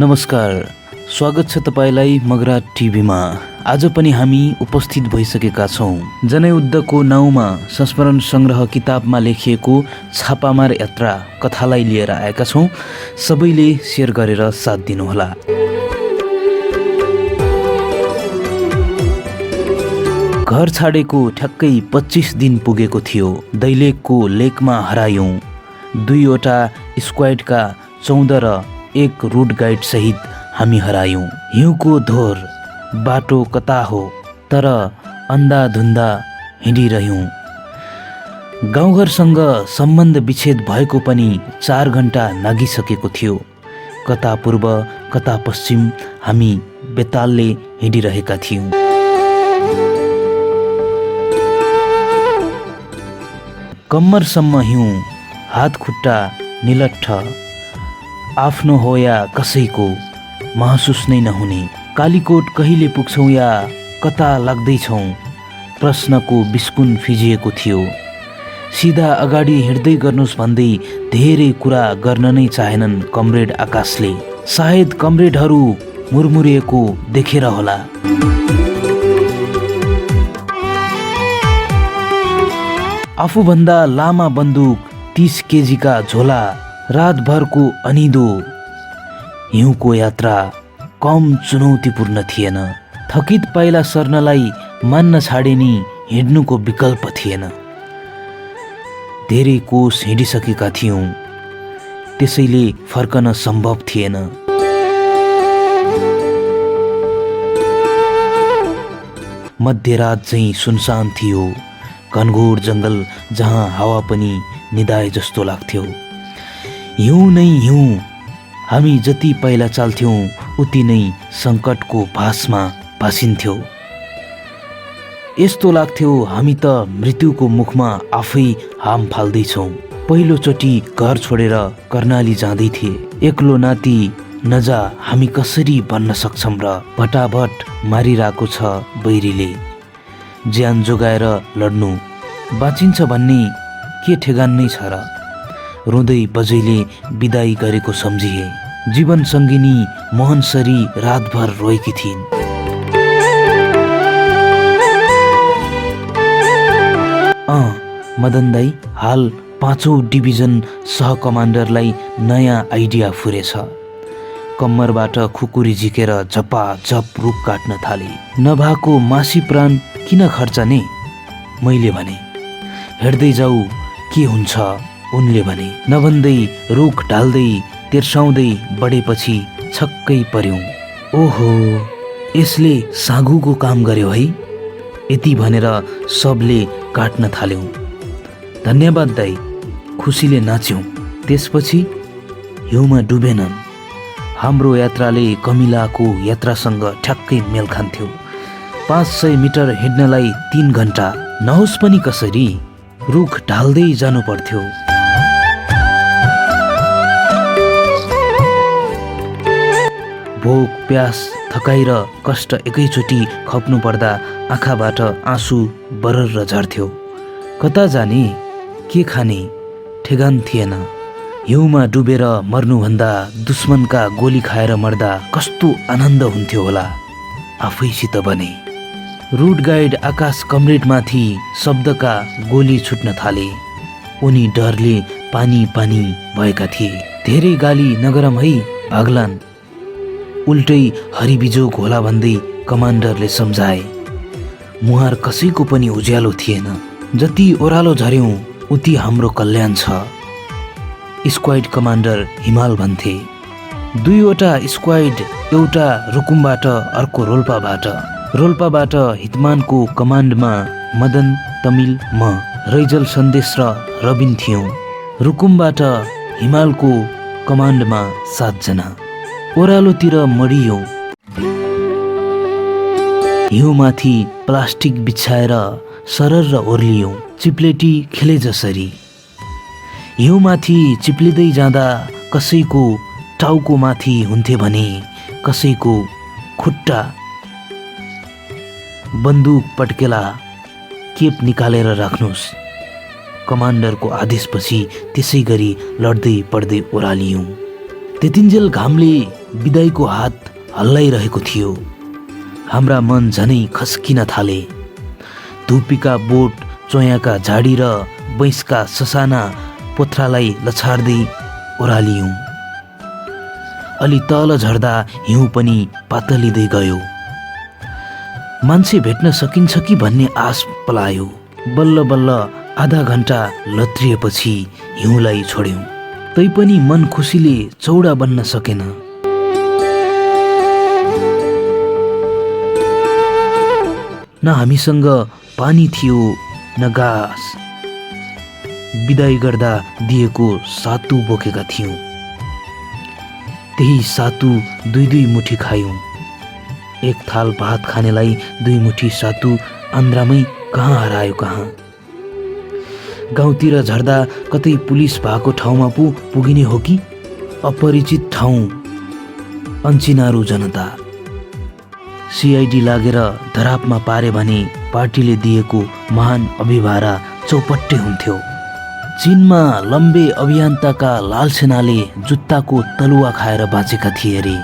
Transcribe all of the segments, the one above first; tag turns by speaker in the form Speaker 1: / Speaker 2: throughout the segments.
Speaker 1: नमस्कार, स्वागत छ तपाईलाई मगरा टिभीमा। आज पनि हामी उपस्थित भइसकेका छौँ। जनयुद्धको नाउँमा संस्मरण सङ्ग्रह किताबमा लेखिएको छापामार यात्रा कथालाई लिएर आएका छौँ। सबैले सेयर गरेर साथ दिनुहोला। घर छाडेको ठ्याक्कै 25 दिन पुगेको थियो। दैलेखको लेकमा हरायौँ। 2वटा स्क्वाडका 14 र 1 रुट गाइड सहित हामी हरायौँ। हिउँको धोर, बाटो कता हो, तर अन्धाधुन्दा हिँडिरह्यौँ। गाउँघरसँग सम्बन्ध विच्छेद भएको पनि 4 घण्टा नागिसकेको थियो। कता पूर्व कता पश्चिम हामी बेतालले हिँडिरहेका थियौँ। कम्मरसम्म हिउँ, हात खुट्टा निलट्ठ, आफ्नो हो या कसैको महसुस नै नहुने। कालीकोट कहिले पुग्छौँ या कता लाग्दैछौँ, प्रश्नको बिस्कुन फिजिएको थियो। सिधा अगाडि हिँड्दै गर्नुहोस् भन्दै धेरै कुरा गर्न नै चाहेनन् कमरेड आकाशले। सायद कमरेडहरू मुरमुरिएको देखेर होला। आफूभन्दा लामा बन्दुक, 30 केजीका झोला, रातभरको अनिदो। हिउँको यात्रा कम चुनौतीपूर्ण थिएन। थकित पाइला सर्नलाई मान्न छाडे नि हिँड्नुको विकल्प थिएन। धेरै कोस हिँडिसकेका थियौँ, त्यसैले फर्कन सम्भव थिएन। मध्यरात चाहिँ सुनसान थियो। घनघोर जङ्गल जहाँ हावा पनि निदाए जस्तो लाग्थ्यो। हिउँ नै हिउँ। हामी जति पहिला चाल्थ्यौँ उति नै सङ्कटको भासमा भासिन्थ्यौँ। यस्तो लाग्थ्यो हामी त मृत्युको मुखमा आफै हाम फाल्दैछौँ। पहिलोचोटि घर छोडेर कर्णाली जाँदै थिए। एक्लो नाति नजा हामी कसरी बन्न सक्छौँ र? भटाभट मारिरहेको छ बैरीले। ज्यान जोगाएर लड्नु बाँचिन्छ भन्ने के ठेगान नै छ र? रुँदै बजैले बिदाई गरेको सम्झिए। जीवन सङ्गिनी मोहनसरी रातभर रोएकी थिइन्। मदन दाई हाल 5औं डिभिजन सहकमान्डरलाई नयाँ आइडिया फुरेछ। कम्मरबाट खुकुरी झिकेर झपाझप रुख काट्न थाले। नभएको मासी प्राण किन खर्चने? मैले भने। हेर्दै जाऊ के हुन्छ, उनले भने। नभन्दै रुख ढाल्दै तिर्साउँदै बढेपछि छक्कै पर्यौँ। ओहो, यसले साँघुको काम गर्यो है। यति भनेर सबले काट्न थाल्यौँ। धन्यवाद दाई, खुसीले नाच्यौँ। त्यसपछि हिउँमा डुबेनन्। हाम्रो यात्राले कमिलाको यात्रासँग ठ्याक्कै मेल खान्थ्यो। 500 मिटर हिँड्नलाई 3 घण्टा। नहोस् पनि कसरी, रुख ढाल्दै जानु पर्थ्यो। भोक, प्यास, थकाइ र कष्ट एकैचोटि खप्नु पर्दा आँखाबाट आँसु बरर झर्थ्यो। कता जाने, के खाने ठेगान थिएन। हिउँमा डुबेर मर्नुभन्दा दुश्मनका गोली खाएर मर्दा कस्तो आनन्द हुन्थ्यो होला। आफैसित भने। रुट गाइड आकाश कमरेडमाथि शब्दका गोली छुट्न थाले। उनी डरले पानी पानी भएका थिए। धेरै गाली नगरम है, भाग्लान्। उल्टै हरिबिजोग होला भन्दै कमान्डरले सम्झाए। मुहार कसैको पनि उज्यालो थिएन। जति ओह्रालो झर्यौँ उति हाम्रो कल्याण छ, स्क्वाड कमान्डर हिमाल भन्थे। 2वटा स्क्वाड, एउटा रुकुमबाट अर्को रोल्पाबाट। रोल्पाबाट हितमानको कमान्डमा मदन, तमिल, म, रैजल, सन्देश र रबिन थियौँ। रुकुमबाट हिमालको कमान्डमा 7 जना। ओह्रालोतिर मडियौँ। हिउँमाथि प्लास्टिक बिछाएर सरर ओर्लियौँ, चिप्लेटी खेले जसरी। हिउँमाथि चिप्लिँदै जाँदा कसैको टाउको माथि हुन्थे भने कसैको खुट्टा। बन्दुक पड्केला, केप निकालेर राख्नुहोस्। कमान्डरको आदेशपछि त्यसै गरी लड्दै पड्दै ओह्रालियौँ। त्यतिन्जेल घामले बिदाईको हात हल्लाइरहेको थियो। हाम्रा मन झनै खस्किन थाले। धुपीका बोट, चोयाका झाडी र बैंसका ससाना पोथ्रालाई लछार्दै ओह्रालियौँ। अलि तल झर्दा हिउँ पनि पातलिँदै गयो। मान्छे भेट्न सकिन्छ कि भन्ने आश पलायो। बल्ल बल्ल आधा घण्टा लत्रिएपछि हिउँलाई छोड्यौँ। तैपनि मन खुसीले चौडा बन्न सकेन। न हामीसँग पानी थियो न घाँस। बिदाई गर्दा दिएको सातु बोकेका थियौँ। त्यही सातु दुई दुई मुठी खायौँ। एक थाल भात खानेलाई 2 मुठी सातु आन्द्रामै कहाँ हरायो कहाँ। गाउँतिर झर्दा कतै पुलिस भएको ठाउँमा पो पुगिने हो कि अपरिचित ठाउँ। अन्चिनारू जनता। सिआइडी लागेर धरापमा पारे भने पार्टीले दिएको महान अभिभारा चौपट्टे हुन्थ्यो। चीनमा लम्बे अभियन्ताका लालसेनाले जुत्ताको तलुवा खाएर बाँचेका थिए रे।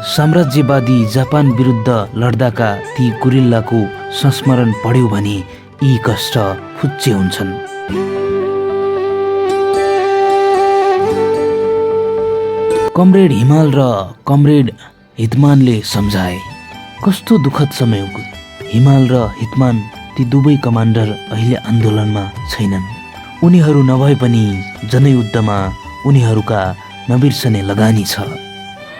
Speaker 1: साम्राज्यवादी जापान विरुद्ध लड्दाका ती गुरिल्लाको संस्मरण पढ्यो भने यी कष्ट फुच्चे हुन्छन्। कमरेड हिमाल र कमरेड हितमानले सम्झाए। कस्तो दुःखद समय हो। हिमाल र हितमान ती दुवै कमान्डर अहिले आन्दोलनमा छैनन्। उनीहरू नभए पनि जनयुद्धमा उनीहरूका नबिर्सने लगानी छ।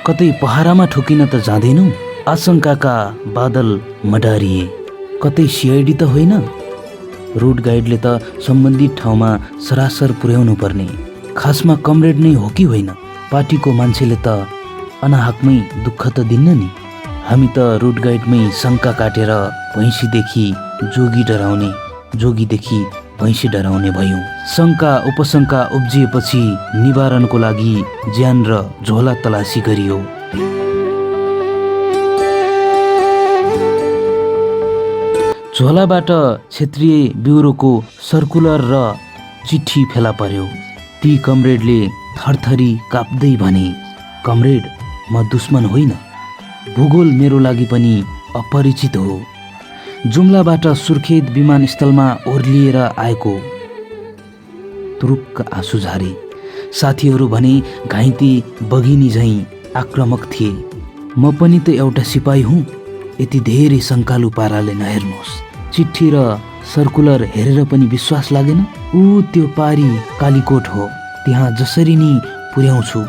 Speaker 1: कतै पहरामा ठोकिन त जाँदैनौ। आशंकाका बादल मडारिए। कतै सिआइडी त होइन। रोड गाइडले त सम्बन्धित ठाउँमा सरासर पुर्याउनु पर्ने। खासमा कमरेड नै हो कि होइन। पार्टीको मान्छेले त अनाहकमै दुःख त दिन्न नि। हामी त रोड गाइडमै शङ्का काटेर भैँसीदेखि जोगी डराउने, जोगीदेखि भैँसी डराउने भयौँ। शङ्का उपशङ्का उब्जिएपछि निवारणको लागि ज्यान र झोला तलासी गरियो। झोलाबाट क्षेत्रीय ब्युरोको सर्कुलर र चिठी फेला पर्यो। ती कमरेडले थरथरी काप्दै भने, कमरेड, म दुश्मन होइन। भूगोल मेरो लागि पनि अपरिचित हो। जुम्लाबाट सुर्खेत विमानस्थलमा ओर्लिएर आएको। तुरुक्क आँसु झारे। साथीहरू भने घाइते बघिनी झैँ आक्रामक थिए। म पनि त एउटा सिपाही हुँ। यति धेरै शङ्कालु पाराले नहेर्नुहोस्। चिठी र सर्कुलर हेरेर पनि विश्वास लागेन। त्यो पारी कालीकोट हो। त्यहाँ जसरी नि पुर्याउँछु।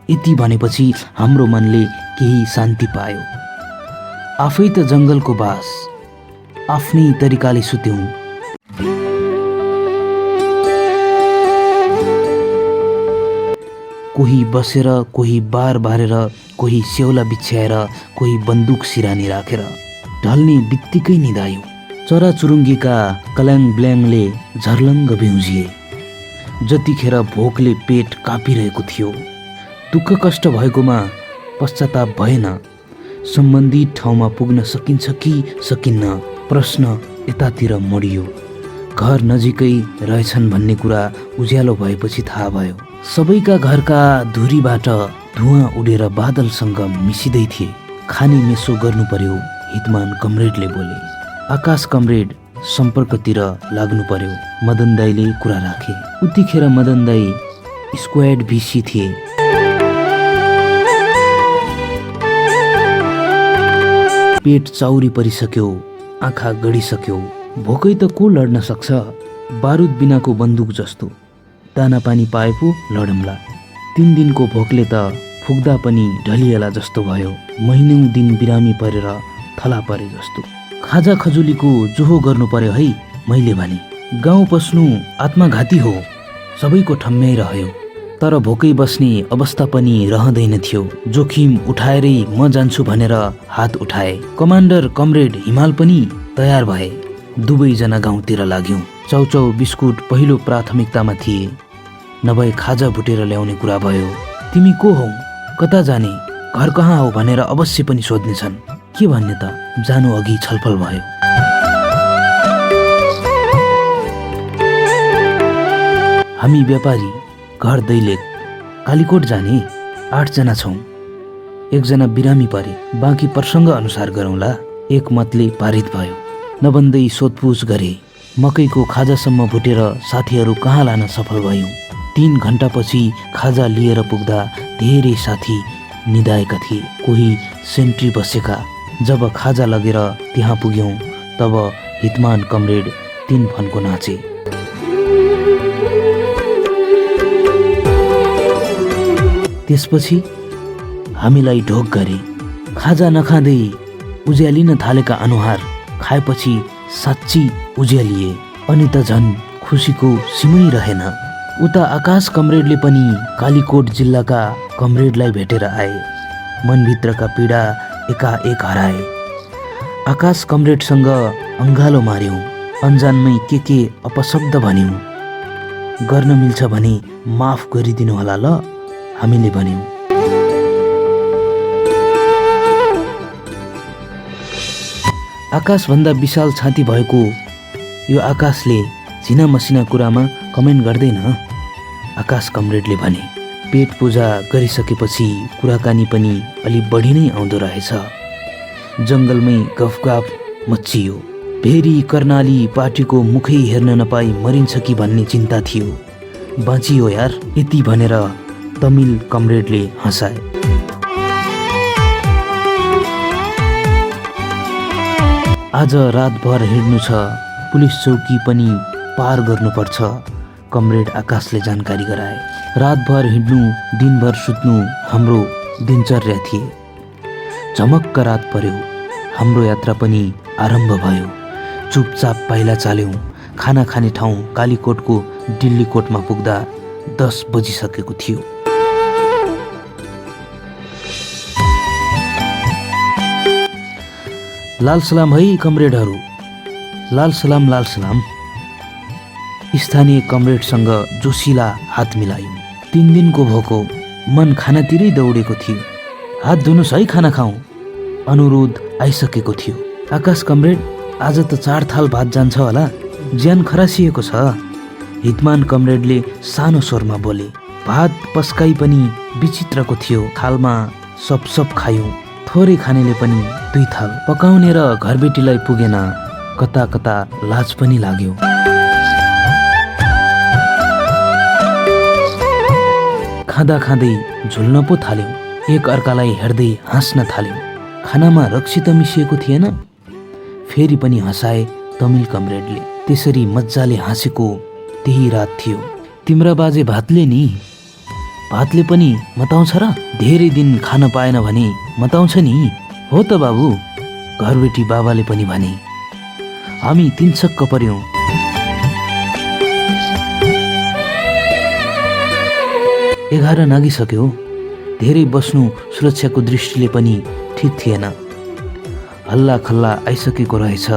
Speaker 1: यति भनेपछि हाम्रो मनले केही शान्ति पायो। आफै त जङ्गलको बास। आफ्नै तरिकाले सुत्यौँ। कोही बसेर, कोही बार बारेर, कोही स्याउला बिछ्याएर, कोही बन्दुक सिरानी राखेर। ढल्ने बित्तिकै निदायो। चराचुरुङ्गीका कल्याङ ब्ल्याङले झर्लङ्ग बिउजिए। जतिखेर भोकले पेट कापिरहेको थियो। दुःख कष्ट भएकोमा पश्चाताप भएन। सम्बन्धित ठाउँमा पुग्न सकिन्छ कि सकिन्न प्रश्न यतातिर मोडियो। घर नजिकै रहेछन् भन्ने कुरा उज्यालो भएपछि थाहा भयो। सबैका घरका धुरीबाट धुवाँ उडेर बादलसँग मिसिँदै थिए। खाने मेसो गर्नु पर्यो, हितमान कमरेडले बोले। आकाश कमरेड सम्पर्कतिर लाग्नु पर्यो, मदन दाईले कुरा राखे। उतिखेर मदन दाई स्क्वाड भिसी थिए। पेट चाउरी परिसक्यो, आँखा गडिसक्यो। भोकै त को लड्न सक्छ। बारुद बिनाको बन्दुक जस्तो। दाना पानी पाए पो लडौँला। 3 दिनको भोकले त फुक्दा पनि ढलिएला जस्तो भयो। महिनौं दिन बिरामी परेर थला परे जस्तो। खाजा खजुलीको जोहो गर्नु पर्यो है। मैले भने गाउँ पस्नु आत्मघाती हो। सबैको ठम्म्याइरह्यो। तर भोकै बस्ने अवस्था पनि रहँदैन थियो। जोखिम उठाएरै म जान्छु भनेर हात उठाए। कमान्डर कमरेड हिमाल पनि तयार भए। दुवैजना गाउँतिर लाग्यौं। चाउचाउ बिस्कुट पहिलो प्राथमिकतामा थिए। नभए खाजा भुटेर ल्याउने कुरा भयो। तिमी को हौ, कता जाने, घर कहाँ हो भनेर अवश्य पनि सोध्नेछन्। के भन्ने त जानु अघि छलफल भयो। हामी व्यापारी, घर दैलेख, कालीकोट जाने 8 जना छौं। एकजना बिरामी परे, बाँकी प्रसङ्ग अनुसार गरौँला। एक मतले पारित भयो। नभन्दै सोधपुछ गरे। मकैको खाजासम्म भुटेर साथीहरू कहाँ लान सफल भयौँ। 3 घण्टापछि खाजा लिएर पुग्दा धेरै साथी निदाएका थिए, कोही सेन्ट्री बसेका। जब खाजा लगेर त्यहाँ पुग्यौँ तब हितमान कमरेड 3 फन्को नाचे। त्यसपछि हामीलाई ढोक गरे। खाजा नखाँदै उज्यालिन थालेका अनुहार खाएपछि साँच्ची उज्यालिए। अनि त झन् खुसीको सीमै रहेन। उता आकाश कमरेडले पनि कालीकोट जिल्लाका कमरेडलाई भेटेर आए। मनभित्रका पीडा एकाएक हराए। आकाश कमरेडसँग अङ्गालो मार्यौँ। अन्जानमै के अपशब्द भन्यौँ। गर्न मिल्छ भने माफ गरिदिनु होला ल, हामीले भन्यौँ। आकाशभन्दा विशाल छाती भएको यो आकाशले झिना मसिना कुरामा कमेन्ट गर्दैन। आकाश कमरेडले भने। पेट पूजा गरिसकेपछि कुराकानी पनि अलि बढी नै आउँदो रहेछ। जङ्गलमै गफगाफ मच्चियो। भेरी कर्णाली पार्टीको मुखै हेर्न नपाई मरिन्छ कि भन्ने चिन्ता थियो। बाँचियो यार, यति भनेर तमिल कमरेडले हँसाए। आज रातभर हिँड्नु छ, पुलिस चौकी पनि पार गर्नुपर्छ, कमरेड आकाशले जानकारी गराए। रातभर हिँड्नु, दिनभर सुत्नु हाम्रो दिनचर्या थिए। झमक्क रात पर्यो। हाम्रो यात्रा पनि आरम्भ भयो। चुपचाप पाइला चाल्यौँ। खाना खाने ठाउँ कालीकोटको दिल्ली कोटमा पुग्दा 10 बजिसकेको थियो। लाल सलाम है कमरेडहरू, लाल सलाम लाल सलाम। स्थानीय कमरेडसँग जोसिला हात मिलायौँ। 3 दिनको भोको, मन खानातिरै दौडेको थियो। हात धुनुस् है, खाना खाउँ, अनुरोध आइसकेको थियो। आकाश कमरेड, आज त 4 थाल भात जान्छ होला, ज्यान खरासिएको छ। हितमान कमरेडले सानो स्वरमा बोले। भात पस्काई पनि विचित्रको थियो। थालमा सब खायौँ। थोरै खानेले पनि 2 थाल। पकाउने र घरबेटीलाई पुगेन। कता कता लाज पनि लाग्यो। खाँदा खाँदै झुल्न पो थाल्यौँ। एक अर्कालाई हेर्दै हाँस्न थाल्यौँ। खानामा रक्सी त मिसिएको थिएन। फेरि पनि हँसाए तमिल कमरेडले। त्यसरी मजाले हाँसेको त्यही रात थियो। तिम्रा बाजे भातले नि, भातले पनि मताउँछ र? धेरै दिन खान पाएन भने मताउँछ नि। हो त बाबु, घरबेटी बाबाले पनि भने। हामी तिनछक्क पर्यौँ। एघार नागिसक्यो। धेरै बस्नु सुरक्षाको दृष्टिले पनि ठिक थिएन। हल्ला खल्ला आइसकेको रहेछ।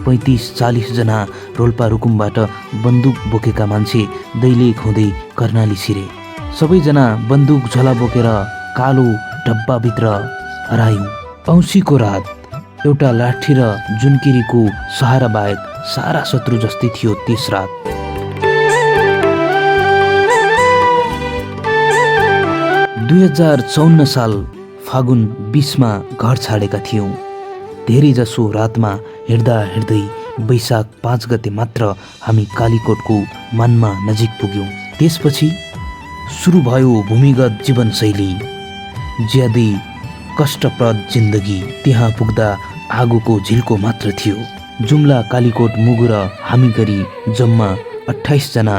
Speaker 1: 35-40 जना रोल्पा रुकुमबाट बन्दुक बोकेका मान्छे दैलेख हुँदै कर्णाली छिरे। सबैजना बन्दुक झोला बोकेर कालो डब्बाभित्र हरायौँ। औँसीको रात। एउटा लाठी र जुनकिरीको सहारा बाहेक सारा शत्रु जस्तै थियो त्यस रात। « 2054 साल फागुन 20 मा घर छाडेका थियौँ। धेरै जसो रातमा हिँड्दा हिँड्दै वैशाख 5 गते मात्र हामी कालीकोटको मानमा नजिक पुग्यौँ। त्यसपछि सुरु भयो भूमिगत जीवनशैली, ज्यादै कष्टप्रद जिन्दगी। त्यहाँ पुग्दा आगोको झिल्को मात्र थियो। जुम्ला कालीकोट मुगु र हामी गरी जम्मा 28 जना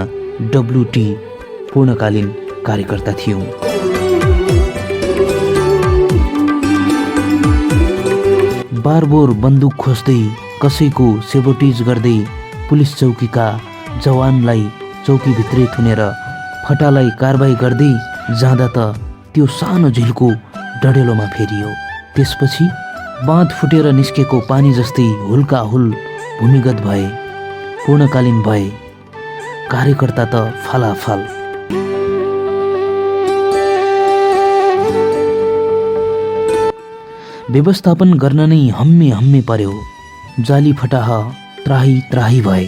Speaker 1: WT पूर्णकालीन कार्यकर्ता थियौँ। बारबोर बन्दुक खोज्दै, कसैको सेबोटेज गर्दै, पुलिस चौकीका जवानलाई चौकीभित्रै थुनेर फटालाई कारबाही गर्दै जाँदा त त्यो सानो झिल्को डढेलोमा फेरियो। त्यसपछि बाँध फुटेर निस्केको पानी जस्तै हुल्का हुल भूमिगत भए, पूर्णकालीन भए। कार्यकर्ता त फालाफाल। व्यवस्थापन गर्न नै हम्मे पर्यो। जाली फटाह त्राही भए।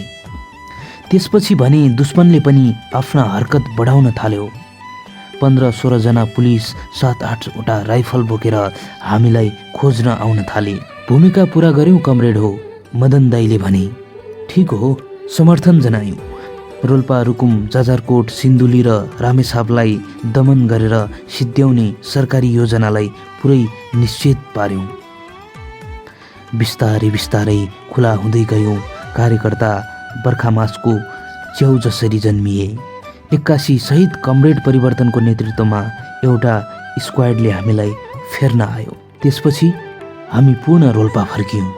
Speaker 1: त्यसपछि भने दुश्मनले पनि आफ्ना हरकत बढाउन थाल्यो। 15-16 जना पुलिस 7-8वटा राइफल बोकेर हामीलाई खोज्न आउन थाले। भूमिका पूरा गर्यौं कमरेड हो, मदन दाईले भने। ठिक हो, समर्थन जनायौं। रोल्पा, रुकुम, जाजरकोट, सिन्धुली र रामेछापलाई दमन गरेर सिद्ध्याउने सरकारी योजनालाई पुरै निश्चित पार्यौं। बिस्तारै बिस्तारै खुला हुँदै गयौं। कार्यकर्ता बर्खामासको च्याउ जसरी जन्मिए। 81 शहीद कमरेड परिवर्तनको नेतृत्वमा एउटा स्क्वाडले हामीलाई फेर्न आयो। त्यसपछि हामी पूर्ण रोल्पा फर्कियौं।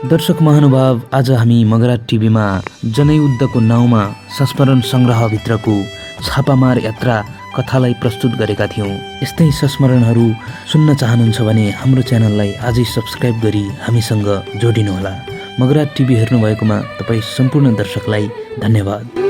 Speaker 1: दर्शक महानुभाव, आज हामी मगरा टिभीमा जनयुद्धको नाउँमा संस्मरण सङ्ग्रहभित्रको छापामार यात्रा कथालाई प्रस्तुत गरेका थियौँ। यस्तै संस्मरणहरू सुन्न चाहनुहुन्छ भने हाम्रो च्यानललाई आजै सब्स्क्राइब गरी हामीसँग जोडिनुहोला। मगरा टिभी हेर्नुभएकोमा तपाईँ सम्पूर्ण दर्शकलाई धन्यवाद।